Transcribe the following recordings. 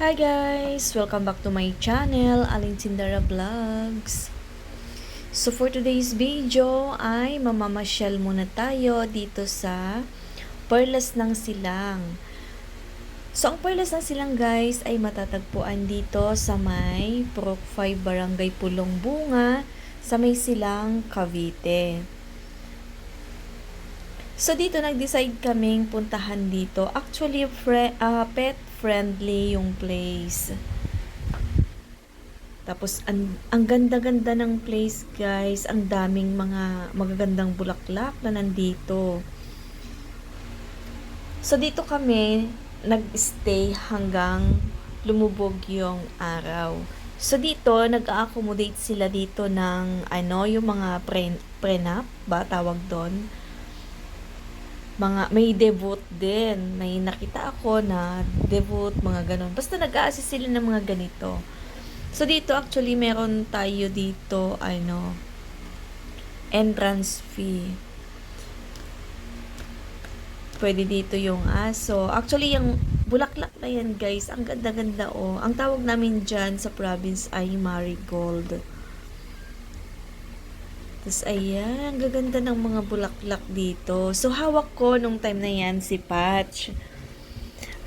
Hi guys! Welcome back to my channel, Aling Tindara Vlogs. So for today's video ay mamamasyal muna tayo dito sa Perlas ng Silang. So ang Perlas ng Silang guys ay matatagpuan dito sa may Purok 5 Barangay Pulong Bunga sa may Silang, Cavite. So dito nag-decide kaming puntahan dito. Actually pet friendly yung place. Tapos ang ganda-ganda ng place guys. Ang daming mga magagandang bulaklak na nandito. So dito kami nag-stay hanggang lumubog yung araw. So dito nag-accommodate sila dito ng yung mga prenup ba tawag doon. May debut din. May nakita ako na debut, mga ganun. Basta nag-a-assist sila ng mga ganito. So, dito actually, meron tayo dito, entrance fee. Pwede dito yung aso. Actually, yung bulaklak na yan, guys, ang ganda-ganda, oh. Ang tawag namin dyan sa province ay marigold. Tapos, ayan, gaganda ng mga bulaklak dito. So, hawak ko nung time na yan si Patch.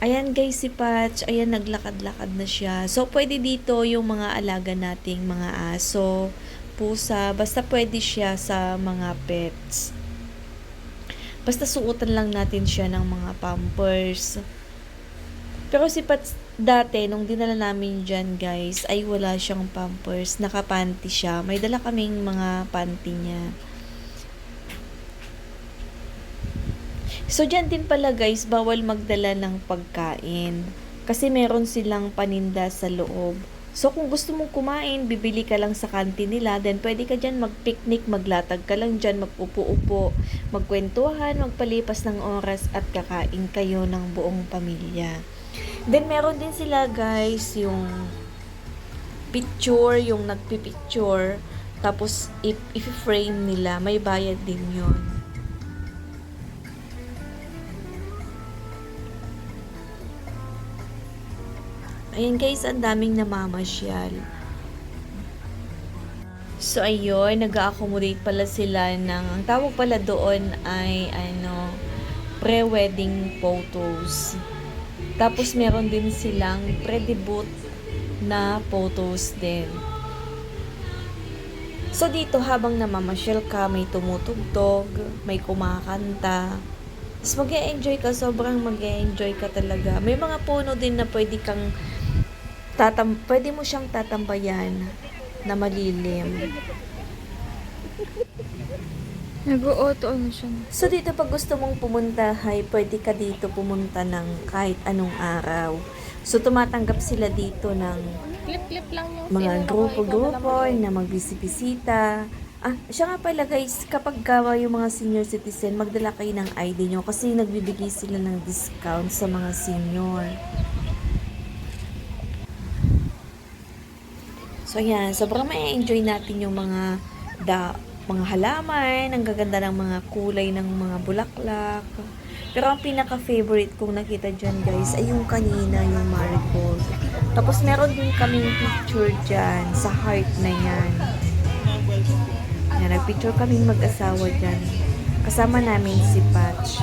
Ayan guys, si Patch, ayan, naglakad-lakad na siya. So, pwede dito yung mga alaga nating mga aso, pusa, basta pwede siya sa mga pets. Basta suotan lang natin siya ng mga pampers. Pero si Patch, dati, nung dinala namin dyan, guys, ay wala siyang pampers. Nakapanty siya. May dala kaming mga panty niya. So, dyan din pala, guys, bawal magdala ng pagkain. Kasi meron silang paninda sa loob. So, kung gusto mong kumain, bibili ka lang sa kantin nila. Then, pwede ka dyan mag-picnic, maglatag ka lang dyan, mag-upo-upo, magkwentuhan, magpalipas ng oras at kakain kayo ng buong pamilya. Then, meron din sila, guys, yung picture, yung nagpipicture. Tapos, if-frame nila, may bayad din yon. Ayan, guys, ang daming namamasyal. So, ayun, nag-accommodate pala sila ng, ang tawag pala doon ay, pre-wedding photos. Tapos, meron din silang pre-debut na photos din. So, dito habang namamasyal ka, may tumutugtog, may kumakanta. Tapos, mag-e-enjoy ka, sobrang mag-e-enjoy ka talaga. May mga puno din na pwede mo siyang tatambayan na malilim. Nag-o-auto siya. So, dito pag gusto mong pumunta, pwede ka dito pumunta ng kahit anong araw. So, tumatanggap sila dito ng Clip-clip lang yung mga grupo-grupo na magbisibisita. Siya nga pala guys, kapag yung mga senior citizen, magdala kayo ng ID nyo kasi nagbibigay sila ng discount sa mga senior. So, yan. Sobrang ma-enjoy natin yung mga halaman, ang gaganda ng mga kulay ng mga bulaklak. Pero ang pinaka-favorite kong nakita dyan, guys, ay yung kanina, yung marigold. Tapos, meron din kaming picture dyan sa heart na yan. Yan, nag-picture kaming mag-asawa dyan. Kasama namin si Patch.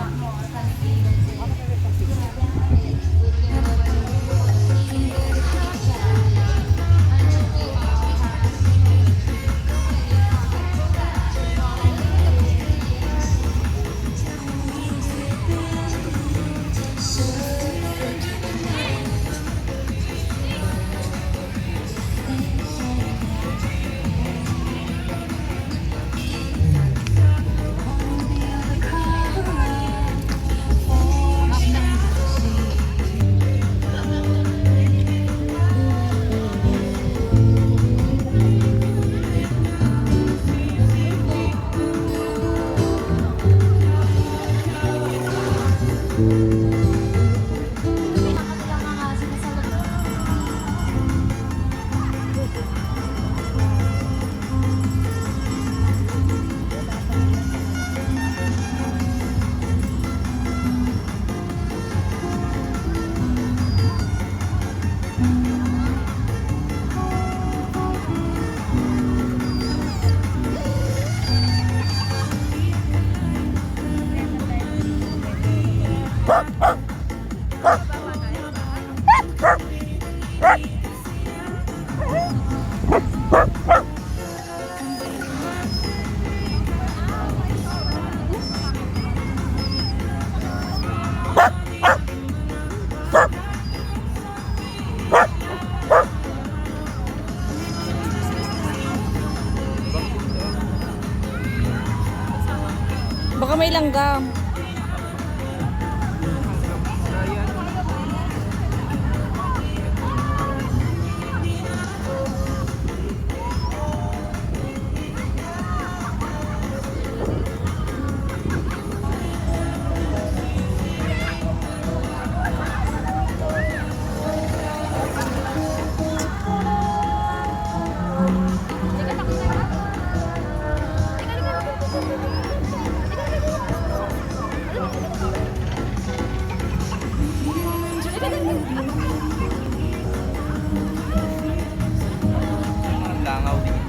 langgam. Langaw din.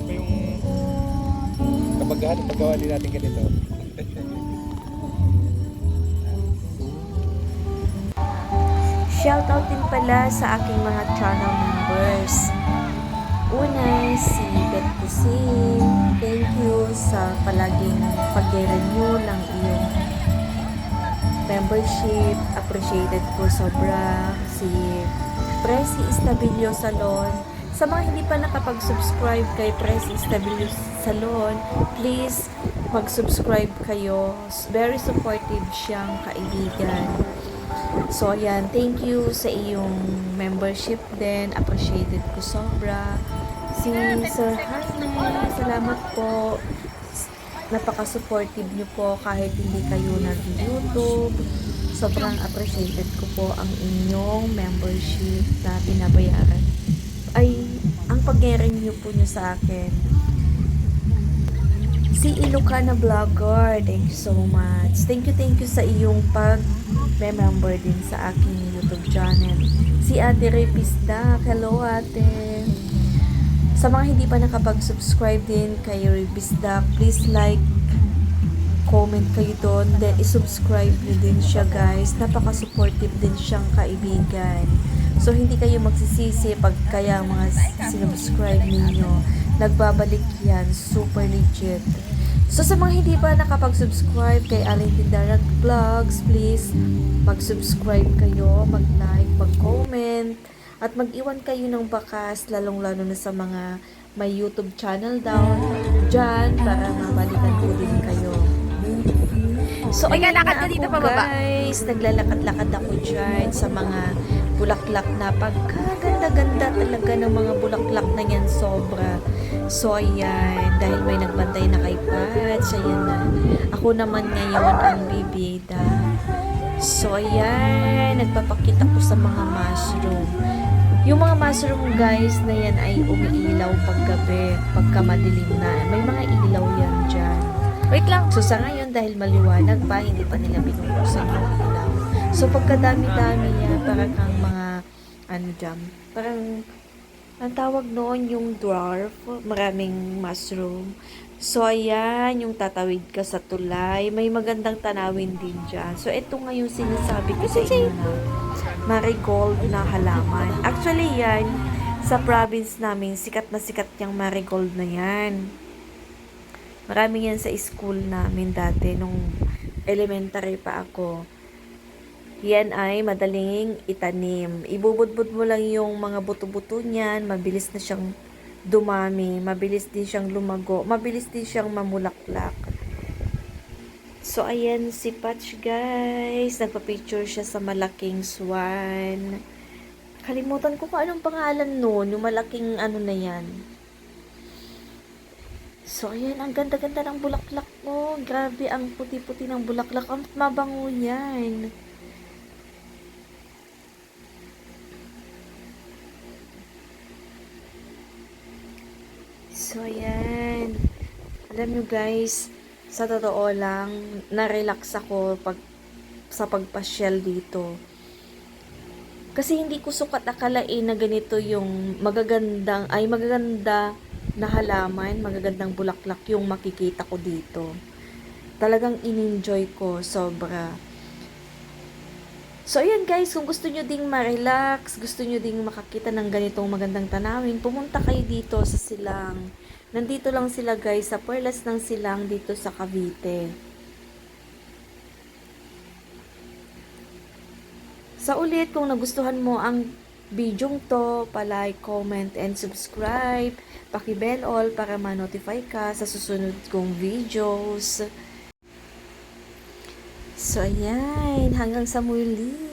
Ito yung kabagahan ng paggawa din natin ganito. Shoutout din pala sa aking mga channel members. Una, si Bet Kusin. Thank you sa palaging pag-renew ng iyong membership. Appreciated ko sobra. Si Presi Estabilio Salon. Sa mga hindi pa nakapag-subscribe kay Presi Estabilio Salon, please mag-subscribe kayo. Very supportive siyang kaibigan. So, ayan. Thank you sa iyong membership din. Appreciated ko sobra. Si Sir Jaime, salamat po. Napaka-supportive niyo po kahit hindi kayo nag-YouTube. Sobrang appreciated ko po ang inyong membership na binabayaran. Ay, ang pag-renew po niyo sa akin. Si Ilocana Vlogger, thank you so much. Thank you sa iyong pag-member din sa aking YouTube channel. Si Ate Repisda, hello ate. Sa mga hindi pa nakapag-subscribe din kay Repisda, please like, comment kayo doon, then isubscribe nyo din siya guys. Napaka-supportive din siyang kaibigan. So hindi kayo magsisisi pag kaya mga sinubscribe ninyo. Nagbabalik yan, super legit. So sa mga hindi pa nakapag-subscribe kay Aling Tindaran Vlogs, please mag-subscribe kayo, mag-like, mag-comment, at mag-iwan kayo ng bakas, lalong-lalo na sa mga may YouTube channel down dyan para mabalikan ko din kayo. So, ayan na ako guys, naglalakad-lakad ako dyan sa mga bulaklak na pagkaganda-ganda talaga ng mga bulaklak na yan, sobra. So, ayan, dahil may nagbantay na kay Patch, ayan na. Ako naman ngayon ang bibida. So, ayan, nagpapakita ko sa mga mushroom. Yung mga mushroom guys na yan ay umiilaw paggabi, pagka madilim na. May mga ilaw yan dyan. Wait lang. So, sa ngayon, dahil maliwanag pa, hindi pa nila binubuksan yung ilaw. So, pagkadami-dami yan, parang kang mga, parang, ang tawag noon yung dwarf, maraming mushroom. So, ayan, yung tatawid ka sa tulay, may magandang tanawin din dyan. So, ito nga yung sinasabi ko sa inyo na marigold na halaman. Actually, yan, sa province namin, sikat na sikat yung marigold na yan. Marami yan sa school namin dati nung elementary pa ako. Yan ay madaling itanim. Ibubudbud mo lang yung mga buto-buto niyan, mabilis na siyang dumami, mabilis din siyang lumago, mabilis din siyang mamulaklak. So, ayan si Patch, guys. Nagpa-picture siya sa malaking swan. Kalimutan ko kung anong pangalan nun, yung malaking ano na yan. So, ayan, ang ganda-ganda ng bulaklak mo. Grabe, ang puti-puti ng bulaklak. Ang mabango yan. So, ayan. Alam nyo guys, sa totoo lang, na-relax ako sa pagpasyal dito. Kasi hindi ko sukat akalain na ganito yung magaganda na halaman, magagandang bulaklak yung makikita ko dito. Talagang in-enjoy ko, sobra. So, ayan guys, kung gusto nyo ding ma-relax, gusto nyo ding makakita ng ganitong magandang tanawin, pumunta kayo dito sa Silang. Nandito lang sila guys, sa Perlas ng Silang dito sa Cavite. Sa ulit, kung nagustuhan mo ang video to, pa-like, comment, and subscribe. Paki-bell all para ma-notify ka sa susunod kong videos. So, ayan. Hanggang sa muli.